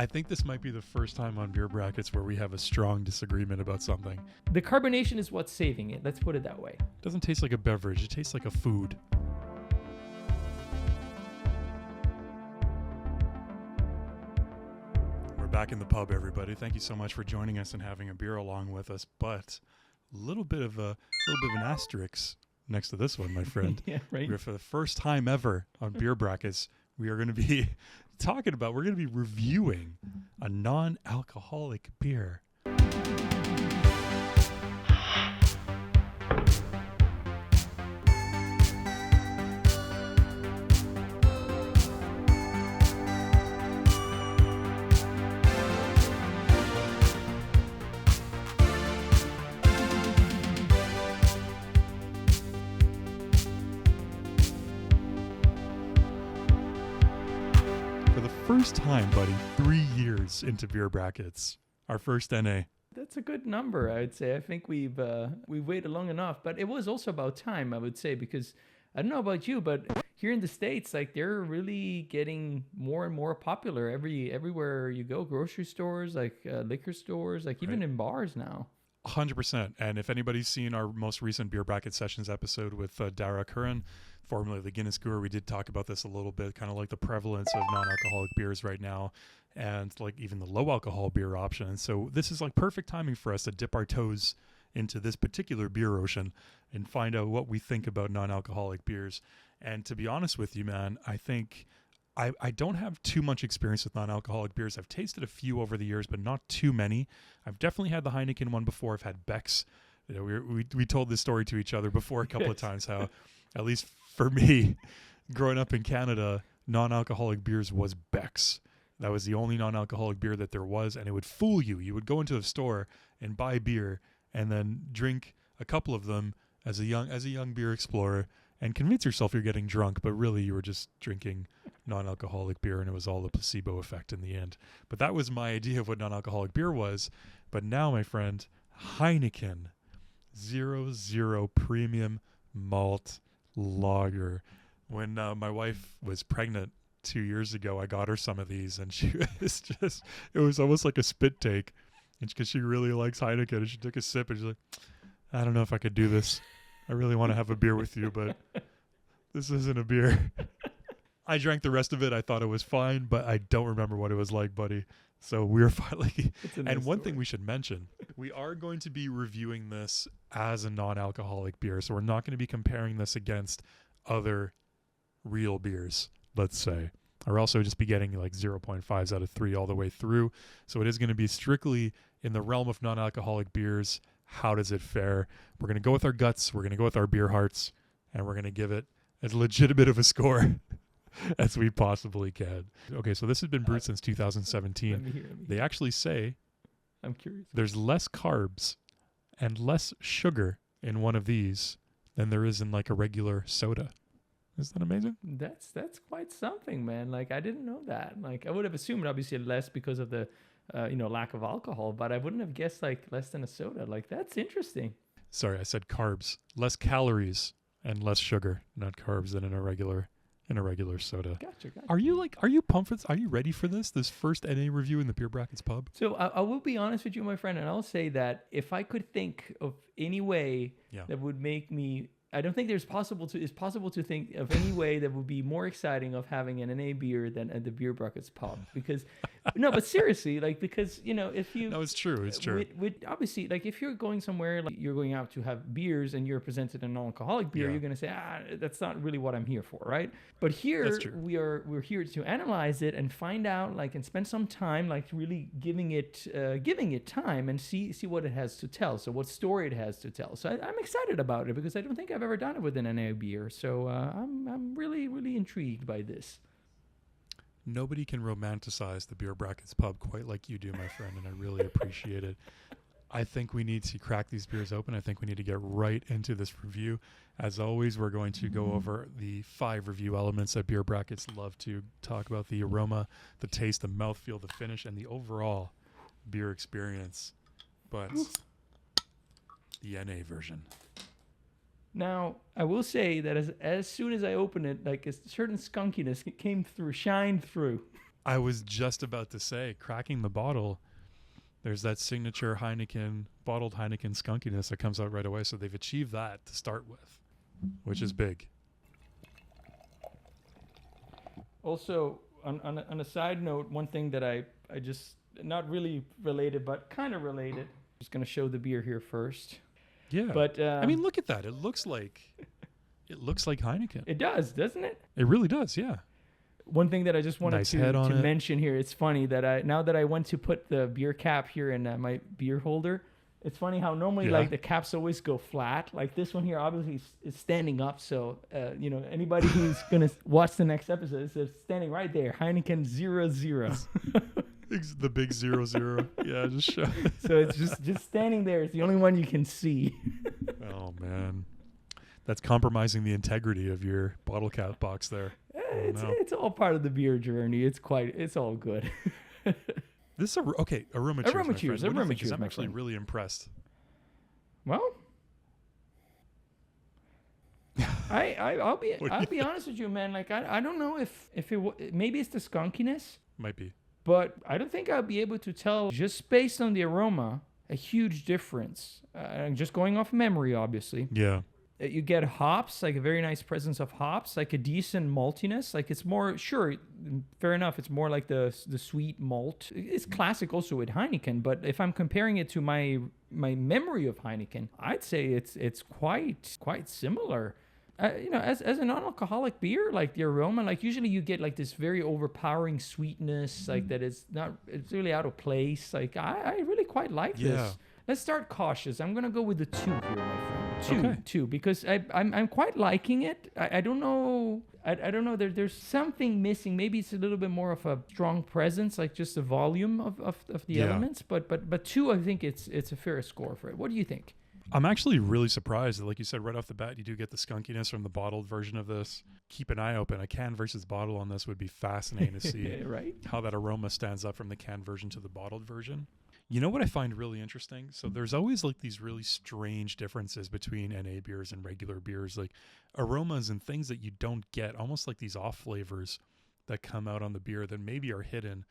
I think this might be the first time on Beer Brackets where we have a strong disagreement about something. The carbonation is what's saving it. Let's put it that way. It doesn't taste like a beverage. It tastes like a food. We're back in the pub, everybody. Thank you so much for joining us and having a beer along with us. But a little bit of an asterisk next to this one, my friend. Yeah, right. For the first time ever on Beer Brackets, we are going to be we're going to be reviewing a non-alcoholic beer. First time, buddy, 3 years into Beer Brackets. Our first NA. That's a good number, I would say. I think we've waited long enough, but it was also about time, I would say, because I don't know about you, but here in the States, like they're really getting more and more popular everywhere you go. Grocery stores, like liquor stores, like even in bars now. 100%. And if anybody's seen our most recent Beer Bracket Sessions episode with Dara Curran, formerly the Guinness Guru, we did talk about this a little bit, kind of like the prevalence of non-alcoholic beers right now and like even the low alcohol beer option. So this is like perfect timing for us to dip our toes into this particular beer ocean and find out what we think about non-alcoholic beers. And to be honest with you, man, I think I don't have too much experience with non-alcoholic beers. I've tasted a few over the years, but not too many. I've definitely had the Heineken one before. I've had Beck's. You know, we told this story to each other before a couple of times how, at least for me, growing up in Canada, non-alcoholic beers was Beck's. That was the only non-alcoholic beer that there was, and it would fool you. You would go into a store and buy beer and then drink a couple of them as a young beer explorer and convince yourself you're getting drunk, but really you were just drinking non-alcoholic beer, and it was all the placebo effect in the end. But that was my idea of what non-alcoholic beer was. But now, my friend, Heineken 0.0 premium malt lager. When my wife was pregnant 2 years ago, I got her some of these, and she was just, it was almost like a spit take. And because she really likes Heineken, and she took a sip, and she's like, I don't know if I could do this. I really want to have a beer with you, but this isn't a beer. I drank the rest of it. I thought it was fine, but I don't remember what it was like, buddy. So we're finally... And one thing we should mention, we are going to be reviewing this as a non-alcoholic beer. So we're not going to be comparing this against other real beers, let's say. Or also just be getting like 0.5s out of 3 all the way through. So it is going to be strictly in the realm of non-alcoholic beers. How does it fare? We're going to go with our guts. We're going to go with our beer hearts. And we're going to give it as legitimate of a score as we possibly can. Okay, so this has been brewed since 2017. Let me hear. They actually say I'm curious. there's less carbs and less sugar in one of these than there is in like a regular soda. Isn't that amazing? That's quite something, man. Like I didn't know that. Like I would have assumed obviously less because of the lack of alcohol, but I wouldn't have guessed like less than a soda. Like that's interesting. Sorry, I said carbs. Less calories and less sugar, not carbs, than in a regular soda. Gotcha. Are you pumped for this? Are you ready for this first NA review in the Beer Brackets pub? So I will be honest with you, my friend, and I'll say that if I could think of any way that would make me, I don't think it's possible to think of any way that would be more exciting of having an NA beer than at the Beer Brackets pub. Because, no, but seriously, like, because, if you... No, it's true. With obviously, like, if you're going somewhere, like, you're going out to have beers and you're presented a non-alcoholic beer, you're going to say, that's not really what I'm here for, right? But here, we're here to analyze it and find out, like, and spend some time, like, really giving it time and see what it has to tell. So what story it has to tell. So I'm excited about it because I don't think I've ever done it with an NA beer. So I'm really, really intrigued by this. Nobody can romanticize the Beer Brackets pub quite like you do, my friend, and I really appreciate it. I think we need to crack these beers open. I think we need to get right into this review. As always, we're going to go over the 5 review elements that Beer Brackets love to talk about: the aroma, the taste, the mouthfeel, the finish, and the overall beer experience. But the NA version. Now, I will say that as soon as I opened it, like a certain skunkiness shined through. I was just about to say, cracking the bottle, there's that signature bottled Heineken skunkiness that comes out right away. So they've achieved that to start with, which is big. Also, on a side note, one thing that I just, not really related, but kind of related. Just going to show the beer here first. Yeah. But I mean, look at that. It looks like Heineken. It does, doesn't it? It really does, yeah. One thing that I just wanted to mention here, it's funny that now that I went to put the beer cap here in my beer holder, it's funny how normally like the caps always go flat. Like this one here obviously is standing up. So, anybody who's going to watch the next episode, it's standing right there. Heineken 0.0. The big 0.0. Yeah, just show. So it's just standing there. It's the only one you can see. Oh, man. That's compromising the integrity of your bottle cap box there. It's all part of the beer journey. It's all good. This is Aroma cheers. Aroma cheers. Aroma cheers. I'm actually really impressed. Well, I'll be honest with you, man. Like I don't know if maybe it's the skunkiness. Might be. But I don't think I'll be able to tell just based on the aroma a huge difference. Just going off memory, obviously. Yeah. You get hops, like a very nice presence of hops, like a decent maltiness. Like it's more, sure, fair enough. It's more like the sweet malt. It's classic also with Heineken. But if I'm comparing it to my memory of Heineken, I'd say it's quite similar. As a non-alcoholic beer, like the aroma, like usually you get like this very overpowering sweetness, like that is not, it's really out of place. Like I really quite like this. Let's start cautious. I'm gonna go with the 2 here, my friend. Two, because I'm quite liking it. I don't know. I don't know. There's something missing. Maybe it's a little bit more of a strong presence, like just the volume of the elements. But 2, I think it's a fair score for it. What do you think? I'm actually really surprised that, like you said, right off the bat, you do get the skunkiness from the bottled version of this. Keep an eye open. A can versus bottle on this would be fascinating to see right? How that aroma stands up from the can version to the bottled version. You know what I find really interesting? So there's always like these really strange differences between NA beers and regular beers, like aromas and things that you don't get, almost like these off flavors that come out on the beer that maybe are hidden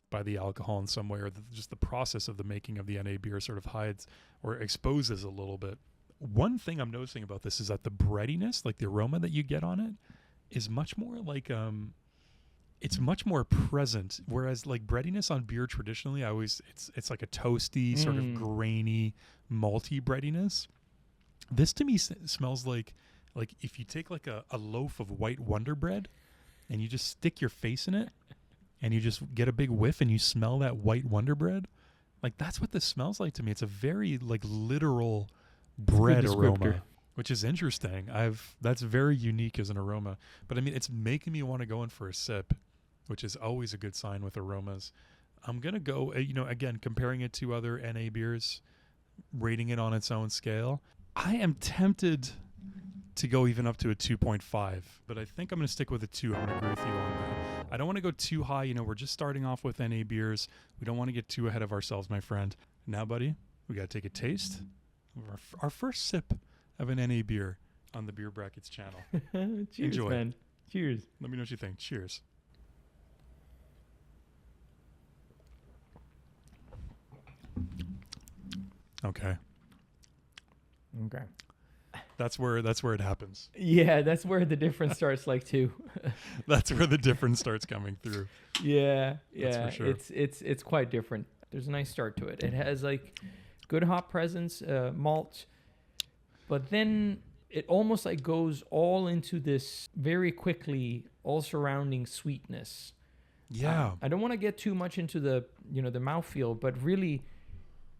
by the alcohol in some way, or just the process of the making of the NA beer sort of hides or exposes a little bit. One thing I'm noticing about this is that the breadiness, like the aroma that you get on it, is much more like it's much more present. Whereas like breadiness on beer traditionally, it's like a toasty sort of grainy, malty breadiness. This to me smells like if you take like a loaf of white Wonder Bread and you just stick your face in it and you just get a big whiff and you smell that white Wonder Bread. Like that's what this smells like to me. It's a very like literal bread aroma, which is interesting. That's very unique as an aroma. But I mean, it's making me want to go in for a sip, which is always a good sign with aromas. I'm going to go, again, comparing it to other NA beers, rating it on its own scale. I am tempted to go even up to a 2.5, but I think I'm going to stick with a 2. I'm going to agree with you on that. I don't want to go too high. We're just starting off with NA beers. We don't want to get too ahead of ourselves, my friend. Now, buddy, we got to take a taste of our first sip of an NA beer on the Beer Brackets channel. Cheers, Enjoy. Man. Cheers. Let me know what you think. Cheers. Okay. That's where it happens. Yeah, that's where the difference starts, like too. That's where the difference starts coming through. Yeah. That's for sure. It's quite different. There's a nice start to it. It has like good hop presence, malt, but then it almost like goes all into this very quickly all surrounding sweetness. Yeah. I don't want to get too much into the the mouthfeel, but really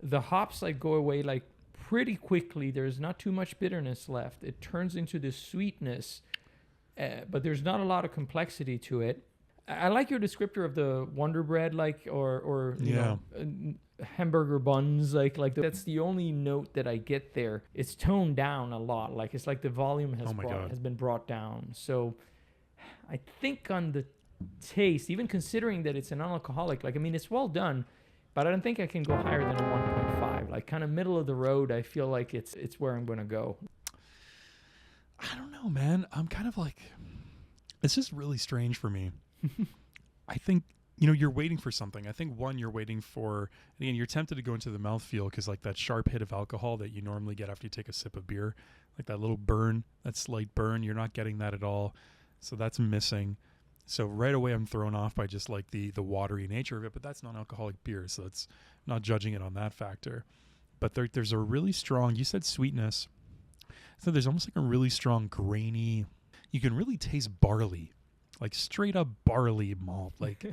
the hops like go away like pretty quickly. There's not too much bitterness left. It turns into this sweetness, but there's not a lot of complexity to it. I like your descriptor of the Wonder Bread, like or you know, hamburger buns, like that's the only note that I get there. It's toned down a lot. Like it's like the volume has been brought down. So I think on the taste, even considering that it's a non-alcoholic, like I mean it's well done, but I don't think I can go higher than a 1.5. Like kind of middle of the road. I feel like it's where I'm gonna go. I don't know, man. I'm kind of like, it's just really strange for me. I think you're waiting for something. I think one, you're waiting for, again, you're tempted to go into the mouthfeel because like that sharp hit of alcohol that you normally get after you take a sip of beer, like that little burn, that slight burn, you're not getting that at all. So that's missing. So right away I'm thrown off by just like the watery nature of it, but that's non-alcoholic beer, so it's not judging it on that factor. But there's a really strong, you said sweetness, so there's almost like a really strong grainy, you can really taste barley, like straight up barley malt, like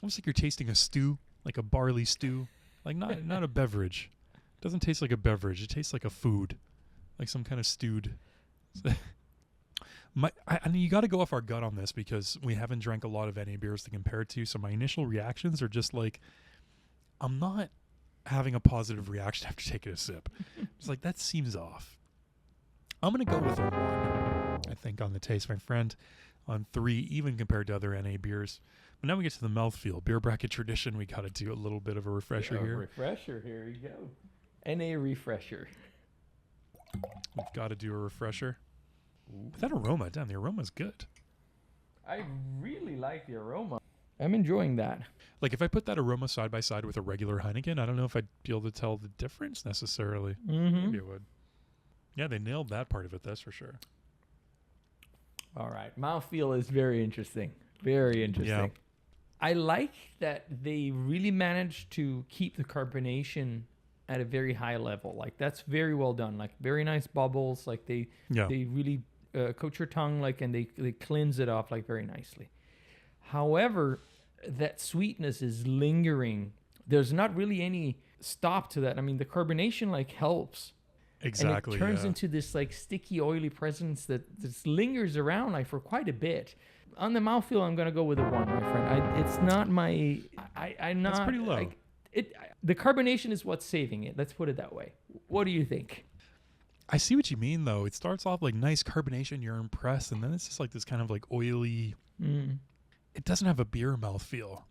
almost like you're tasting a stew, like a barley stew, like not a beverage. It doesn't taste like a beverage. It tastes like a food, like some kind of stewed. I mean, you got to go off our gut on this because we haven't drank a lot of NA beers to compare it to. So my initial reactions are just like, I'm not having a positive reaction after taking a sip. It's like, that seems off. I'm going to go with a 1, I think, on the taste, my friend, on 3, even compared to other NA beers. But now we get to the mouthfeel. Beer bracket tradition, we got to do a little bit of a refresher here. Refresher, here you go. NA refresher. We've got to do a refresher. But that aroma, damn, the aroma's good. I really like the aroma. I'm enjoying that. Like if I put that aroma side by side with a regular Heineken, I don't know if I'd be able to tell the difference necessarily. Mm-hmm. Maybe I would. Yeah, they nailed that part of it, that's for sure. All right. Mouthfeel is very interesting. Very interesting. Yeah. I like that they really managed to keep the carbonation at a very high level. Like that's very well done. Like very nice bubbles. Like they really coat your tongue, like, and they cleanse it off like very nicely. However, that sweetness is lingering. There's not really any stop to that. I mean, the carbonation like helps. Exactly. And it turns into this like sticky, oily presence that just lingers around like for quite a bit. On the mouthfeel, I'm gonna go with a 1, my friend. It's not my. I'm not. That's pretty low. The carbonation is what's saving it. Let's put it that way. What do you think? I see what you mean, though. It starts off like nice carbonation. You're impressed. And then it's just like this kind of like oily. It doesn't have a beer mouthfeel.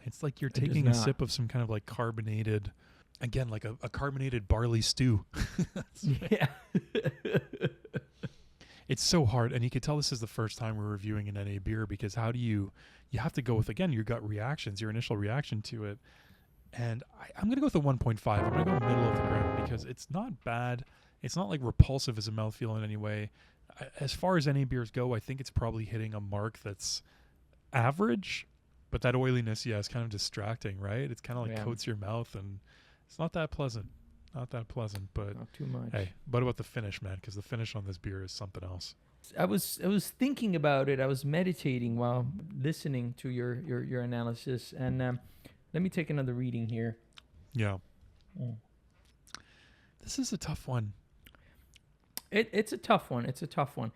It's like you're taking a sip of some kind of like carbonated, again, like a carbonated barley stew. Yeah. It's so hard. And you could tell this is the first time we're reviewing an NA beer because how do you have to go with, again, your gut reactions, your initial reaction to it. And I'm going to go with a 1.5. I'm going to go middle of the ground because it's not bad. It's not like repulsive as a mouthfeel in any way. As far as NA beers go, I think it's probably hitting a mark that's average, but that oiliness, is kind of distracting, right? It's kind of like coats your mouth and it's not that pleasant. Not that pleasant, but not too much. Hey, what about the finish, man? Because the finish on this beer is something else. I was thinking about it. I was meditating while listening to your analysis, and let me take another reading here. Yeah. This is a tough one. It's a tough one. It's a tough one.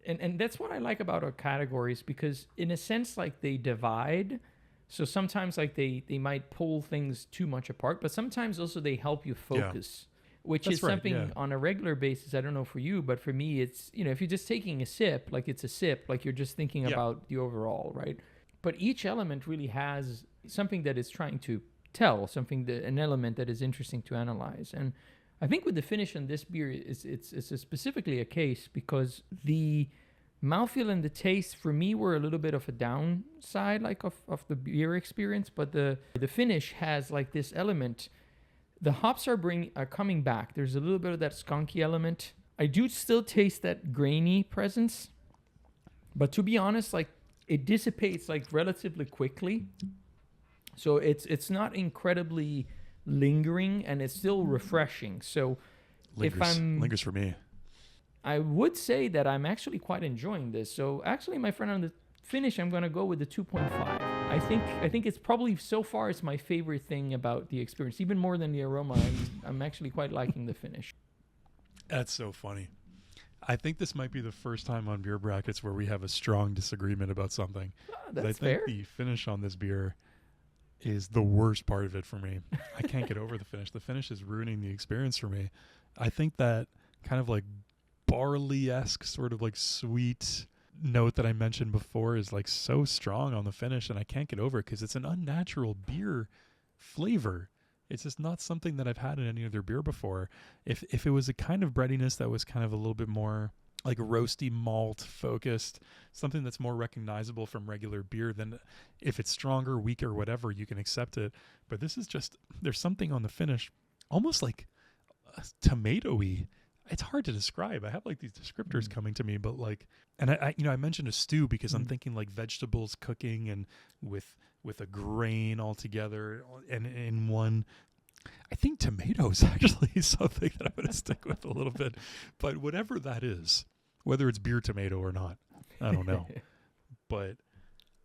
And that's what I like about our categories because in a sense, like they divide. So sometimes like they might pull things too much apart, but sometimes also they help you focus, which is something on a regular basis. I don't know for you, but for me, it's, if you're just taking a sip, like it's a sip, like you're just thinking about the overall, right? But each element really has something that is trying to tell, an element that is interesting to analyze. And I think with the finish on this beer, it's specifically a case because the mouthfeel and the taste for me were a little bit of a downside, like of the beer experience, but the finish has like this element. The hops are coming back. There's a little bit of that skunky element. I do still taste that grainy presence, but to be honest, like it dissipates like relatively quickly. So it's not incredibly lingering, and it's still refreshing. So lingers for me. I would say that I'm actually quite enjoying this. So actually, my friend, on the finish, I'm going to go with the 2.5. I think it's probably so far it's my favorite thing about the experience, even more than the aroma. I'm actually quite liking the finish. That's so funny. I think this might be the first time on beer brackets where we have a strong disagreement about something. That's fair. I think the finish on this beer is the worst part of it for me. I can't get over the finish. The finish is ruining the experience for me. I think that kind of like barley-esque sort of like sweet note that I mentioned before is like so strong on the finish, and I can't get over it because it's an unnatural beer flavor. It's just not something that I've had in any other beer before. If it was a kind of breadiness that was kind of a little bit more like roasty malt focused, something that's more recognizable from regular beer. Than if it's stronger, weaker, whatever, you can accept it. But this is just, there's something on the finish, almost like tomatoey. It's hard to describe. I have like these descriptors coming to me, but like, and I mentioned a stew because I'm thinking like vegetables cooking and with a grain all together and in one. I think tomatoes actually is something that I'm going to stick with a little bit, but whatever that is, whether it's beer tomato or not, I don't know. But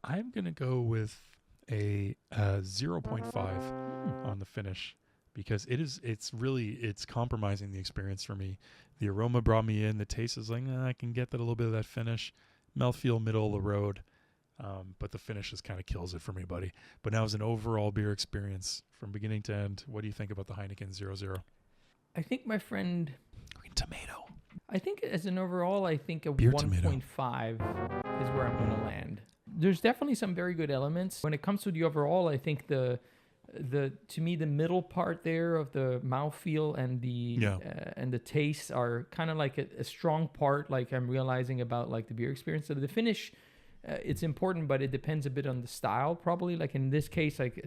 I'm going to go with a 0.5 on the finish because it's compromising the experience for me. The aroma brought me in. The taste is like, I can get that a little bit of that finish. Mouthfeel, middle of the road. But the finish just kind of kills it for me, buddy. But now as an overall beer experience from beginning to end, what do you think about the Heineken 0.0? I think my friend... Tomato. I think as an overall, I think a beer 1.5 is where I'm going to land. There's definitely some very good elements. When it comes to the overall, I think to me, the middle part there of the mouthfeel and the taste are kind of like a strong part, like I'm realizing about like the beer experience. So the finish... it's important, but it depends a bit on the style, probably. Like in this case, like,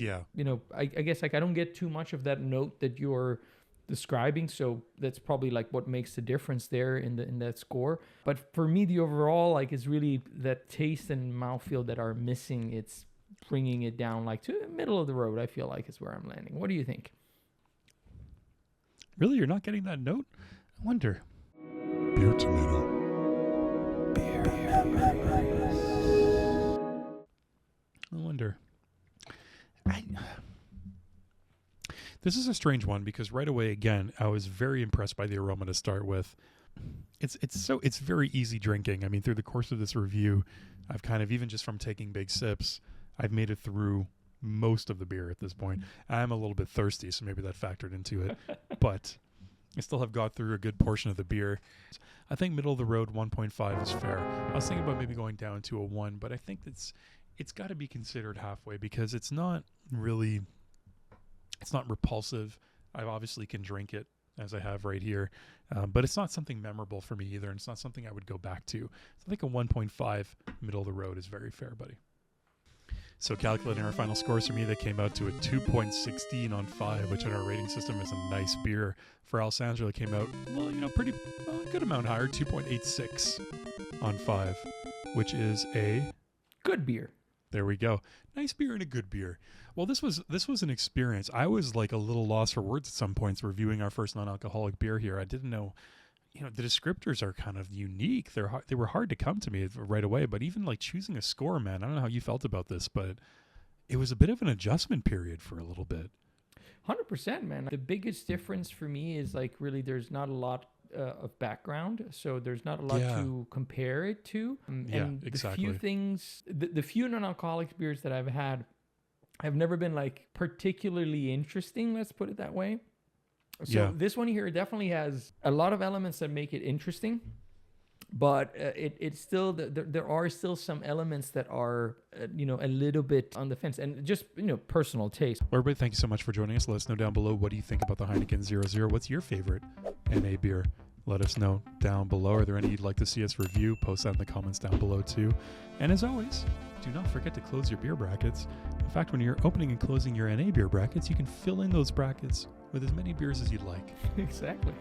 I guess like I don't get too much of that note that you're describing. So that's probably like what makes the difference there in that score. But for me, the overall like is really that taste and mouthfeel that are missing. It's bringing it down like to the middle of the road, I feel like is where I'm landing. What do you think? Really? You're not getting that note? I wonder. Beer tomato. I wonder. This is a strange one because right away, again, I was very impressed by the aroma to start with. It's very easy drinking. I mean, through the course of this review, I've kind of, even just from taking big sips, I've made it through most of the beer at this point. I'm a little bit thirsty, so maybe that factored into it. But I still have got through a good portion of the beer. I think middle of the road 1.5 is fair. I was thinking about maybe going down to a 1, but I think it's got to be considered halfway because it's not repulsive. I obviously can drink it as I have right here, but it's not something memorable for me either, and it's not something I would go back to. So I think a 1.5 middle of the road is very fair, buddy. So calculating our final scores for me, they came out to a 2.16 on 5, which in our rating system is a nice beer. For Alessandro, it came out, pretty good amount higher, 2.86 on 5, which is a good beer. There we go. Nice beer and a good beer. Well, this was an experience. I was like a little lost for words at some points reviewing our first non-alcoholic beer here. I didn't know, the descriptors are kind of unique. They were hard to come to me right away, but even like choosing a score, man, I don't know how you felt about this, but it was a bit of an adjustment period for a little bit. 100%, man. The biggest difference for me is like really there's not a lot of background, so there's not a lot to compare it to. And exactly. The few things, the few non-alcoholic beers that I've had have never been like particularly interesting, let's put it that way. So this one here definitely has a lot of elements that make it interesting, but it's still, there are still some elements that are, a little bit on the fence, and just, personal taste. Well, everybody, thank you so much for joining us. Let us know down below, what do you think about the Heineken 0.0? What's your favorite NA beer? Let us know down below. Are there any you'd like to see us review? Post that in the comments down below too. And as always, do not forget to close your beer brackets. In fact, when you're opening and closing your NA beer brackets, you can fill in those brackets with as many beers as you'd like. Exactly.